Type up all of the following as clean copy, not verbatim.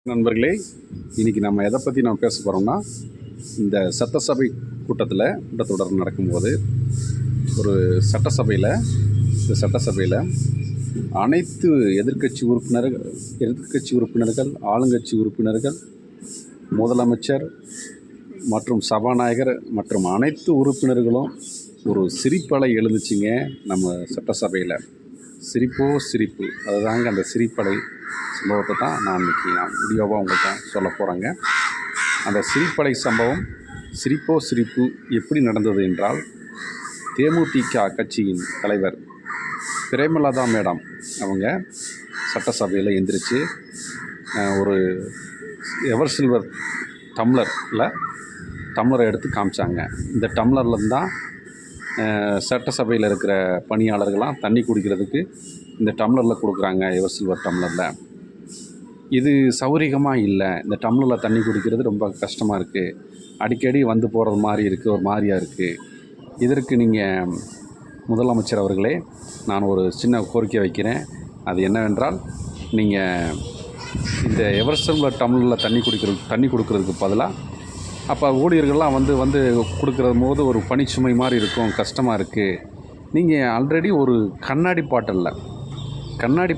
நண்பர்களே, இன்றைக்கி நம்ம எதை பற்றி நம்ம பேச போகிறோம்னா, இந்த சட்டசபை கூட்டத்தொடர் நடக்கும்போது ஒரு சட்டசபையில் அனைத்து எதிர்க்கட்சி உறுப்பினர்கள், ஆளுங்கட்சி உறுப்பினர்கள், முதலமைச்சர் மற்றும் சபாநாயகர் மற்றும் அனைத்து உறுப்பினர்களும் ஒரு சிரிப்பலை எழுந்துச்சிங்க. நம்ம சட்டசபையில் சிரிப்பு. அதுதாங்க அந்த சிரிப்பலை சம்பவத்தை தான் நான் இன்றைக்கி வீடியோவாக உங்கள்கிட்ட சொல்ல போகிறேங்க. அந்த சிரிப்பலை சம்பவம் சிரிப்பு எப்படி நடந்தது என்றால், தேமுதிக கட்சியின் தலைவர் பிரேமலதா மேடம் அவங்க சட்டசபையில் எந்திரிச்சு ஒரு எவர் சில்வர் டம்ளரை எடுத்து காமிச்சாங்க. இந்த டம்ளரில் தான் சட்டசபையில் இருக்கிற பணியாளர்கள்லாம் தண்ணி குடிக்கிறதுக்கு இந்த டம்ளரில் கொடுக்குறாங்க. எவர் சில்வர் டம்ளரில் இது சௌகரியமாக இல்லை. இந்த டம்ளரில் தண்ணி குடிக்கிறது ரொம்ப கஷ்டமாக இருக்குது. அடிக்கடி வந்து போகிறது மாதிரி இருக்குது, ஒரு மாதிரியாக இருக்குது. இதற்கு நீங்கள் முதலமைச்சர் அவர்களே, நான் ஒரு சின்ன கோரிக்கை வைக்கிறேன். அது என்னவென்றால், நீங்கள் இந்த எவர் சில்வர் டம்ளரில் தண்ணி கொடுக்கறதுக்கு பதிலாக அப்போ ஊழியர்கள்லாம் வந்து கொடுக்குற போது ஒரு பணிச்சுமை மாதிரி இருக்கும், கஷ்டமாக இருக்குது. நீங்கள் ஆல்ரெடி ஒரு கண்ணாடி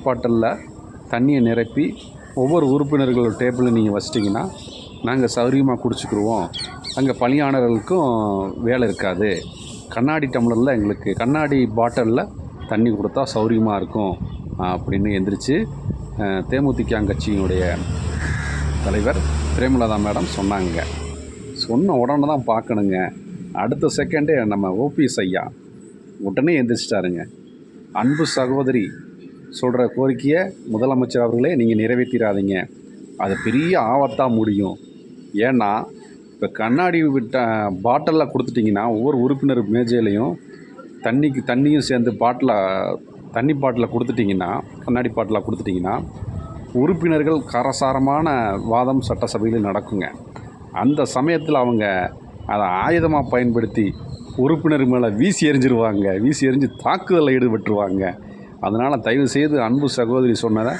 பாட்டிலில் தண்ணியை நிரப்பி ஒவ்வொரு உறுப்பினர்களோட டேபிளில் நீங்கள் வச்சிட்டிங்கன்னா நாங்கள் சௌகரியமாக குடிச்சிக்கிடுவோம். அங்கே பணியாளர்களுக்கும் வேலை இருக்காது. கண்ணாடி டம்ளரில் எங்களுக்கு கண்ணாடி பாட்டிலில் தண்ணி கொடுத்தா சௌகரியமாக இருக்கும் அப்படின்னு எந்திரிச்சு தேமுதிக கட்சியினுடைய தலைவர் பிரேமலதா மேடம் சொன்னாங்க. சொன்ன உடனே தான் பார்க்கணுங்க, அடுத்த செகண்டே நம்ம ஓபிஎஸ் ஐயா உடனே எந்திரிச்சிட்டாருங்க. அன்பு சகோதரி சொல்கிற கோரிக்கையை முதலமைச்சர் அவர்களே நீங்கள் நிறைவேற்றிடாதீங்க, அது பெரிய ஆபத்தாக முடியும். ஏன்னா இப்போ கண்ணாடி பாட்டிலில் கொடுத்துட்டிங்கன்னா ஒவ்வொரு உறுப்பினர் மேஜையிலையும் தண்ணியும் சேர்ந்து தண்ணி பாட்டிலில் கொடுத்துட்டிங்கன்னா, கண்ணாடி பாட்டிலில் கொடுத்துட்டிங்கன்னா உறுப்பினர்கள் காரசாரமான வாதம் சட்டசபையில் நடக்குங்க. அந்த சமயத்தில் அவங்க அதை ஆயுதமாக பயன்படுத்தி உறுப்பினர் மேலே வீசி எறிஞ்சு தாக்குதலில் ஈடுபட்டுருவாங்க. அதனால் தயவுசெய்து அன்பு சகோதரி சொன்னதை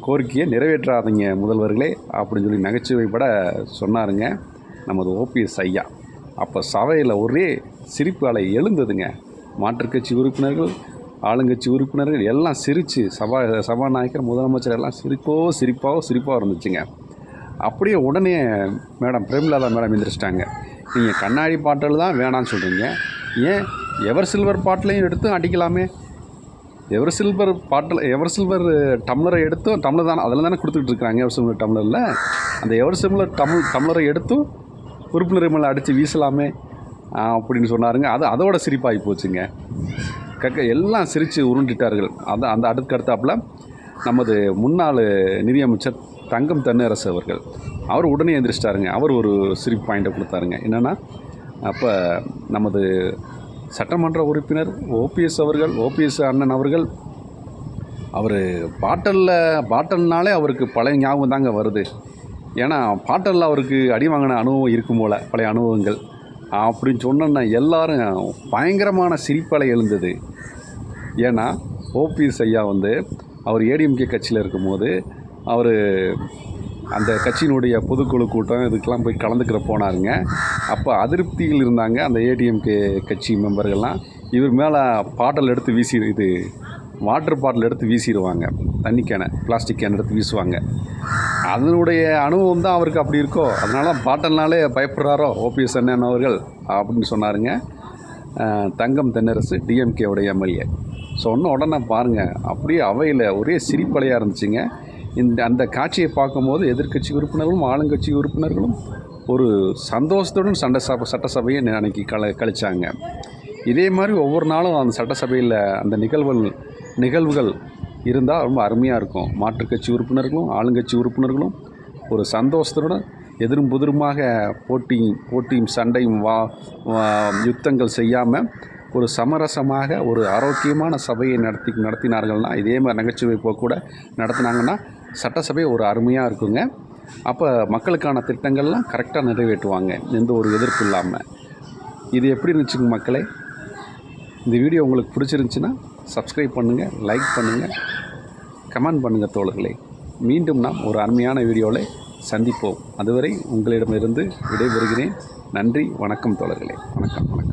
கோரிக்கையை நிறைவேற்றாதீங்க முதல்வர்களே அப்படின்னு சொல்லி நகைச்சுவைப்பட சொன்னாருங்க நமது ஓபிஎஸ் ஐயா. அப்போ சபையில் ஒரே சிரிப்பு அலை எழுந்ததுங்க. மாற்றுக்கட்சி உறுப்பினர்கள், ஆளுங்கட்சி உறுப்பினர்கள் எல்லாம் சிரித்து சபாநாயகர், முதலமைச்சர் எல்லாம் சிரிப்பாக இருந்துச்சுங்க. அப்படியே உடனே மேடம் பிரேமலதா மேடம் எந்திரிச்சிட்டாங்க. நீங்கள் கண்ணாடி பாட்டில் தான் வேணான்னு சொல்கிறீங்க, ஏன் எவர் சில்வர் பாட்டிலையும் எடுத்து அடிக்கலாமே? எவர் சில்வர் டம்ளரை எடுத்தும் டம்ளர் தானே அதில் தானே கொடுத்துக்கிட்டு இருக்கிறாங்க. எவர் சில்வர் டம்ளரில் அந்த எவர் சில்வர் டம்ளரை எடுத்தும் உறுப்பினர் மேலே அடித்து வீசலாமே அப்படின்னு சொன்னாருங்க. அதோட சிரிப்பாகி போச்சுங்க. எல்லாம் சிரித்து உருண்டிட்டார்கள். அந்த அடுத்தடுத்தாப்பில் நமது முன்னாள் நிதியமைச்சர் தங்கம் தென்னரசு அவர் உடனே எந்திரிச்சிட்டாருங்க. அவர் ஒரு சிரிப்பு பாயிண்ட்டை கொடுத்தாருங்க. என்னென்னா, அப்போ நமது சட்டமன்ற உறுப்பினர் ஓபிஎஸ் அண்ணன் அவர்கள் அவர் பாட்டல்னாலே அவருக்கு பழைய ஞாபகம் தாங்க வருது. ஏன்னா பாட்டலில் அவருக்கு அடி வாங்கின அனுபவம் இருக்கும் போல், பழைய அனுபவங்கள் அப்படின்னு சொன்னோன்னா எல்லாரும் பயங்கரமான சிரிப்பலை எழுந்தது. ஏன்னா ஓபிஎஸ் ஐயா அவர் ஏடிஎம்கே கட்சியில் இருக்கும்போது அவர் அந்த கட்சியினுடைய பொதுக்குழு கூட்டம் இதுக்கெல்லாம் போய் கலந்துக்கிற போனாருங்க. அப்போ அதிருப்தியில் இருந்தாங்க அந்த ஏடிஎம்கே கட்சி மெம்பர்கள்லாம். இவர் மேலே வாட்டர் பாட்டில் எடுத்து வீசிடுவாங்க, தண்ணி கேனை, பிளாஸ்டிக் கேன் எடுத்து வீசுவாங்க. அதனுடைய அனுபவம் தான் அவருக்கு அப்படி இருக்கோ, அதனால பாட்டல்னாலே பயப்படுறாரோ ஓபிஎஸ் அண்ணன் அவர்கள் அப்படின்னு சொன்னாருங்க தங்கம் தென்னரசு, டிஎம்கேவுடைய எம்எல்ஏ. சொன்ன உடனே பாருங்கள், அப்படியே அவையில் ஒரே சிரிப்பலையாக இருந்துச்சுங்க. அந்த காட்சியை பார்க்கும்போது எதிர்க்கட்சி உறுப்பினர்களும் ஆளுங்கட்சி உறுப்பினர்களும் ஒரு சந்தோஷத்துடன் சட்டசபையை அன்றைக்கி கழிச்சாங்க. இதே மாதிரி ஒவ்வொரு நாளும் அந்த சட்டசபையில் அந்த நிகழ்வுகள் இருந்தால் ரொம்ப அருமையாக இருக்கும். மாற்றுக்கட்சி உறுப்பினர்களும் ஆளுங்கட்சி உறுப்பினர்களும் ஒரு சந்தோஷத்துடன் எதிரும் புதிருமாக போட்டியும் சண்டையும் யுத்தங்கள் செய்யாமல் ஒரு சமரசமாக ஒரு ஆரோக்கியமான சபையை நடத்தினார்கள்னால், இதே மாதிரி நகைச்சுவை கூட நடத்தினாங்கன்னா சட்டசபை ஒரு அருமையாக இருக்குங்க. அப்போ மக்களுக்கான திட்டங்கள்லாம் கரெக்டாக நிறைவேற்றுவாங்க, எந்த ஒரு எதிர்ப்பு இல்லாமல். இது எப்படி இருந்துச்சுங்க மக்களே? இந்த வீடியோ உங்களுக்கு பிடிச்சிருந்துச்சின்னா சப்ஸ்கிரைப் பண்ணுங்கள், லைக் பண்ணுங்கள், கமெண்ட் பண்ணுங்கள் தோழர்களே. மீண்டும் நாம் ஒரு அருமையான வீடியோவில் சந்திப்போம். அதுவரை உங்களிடமிருந்து விடைபெறுகிறேன். நன்றி, வணக்கம் தோழர்களே. வணக்கம்.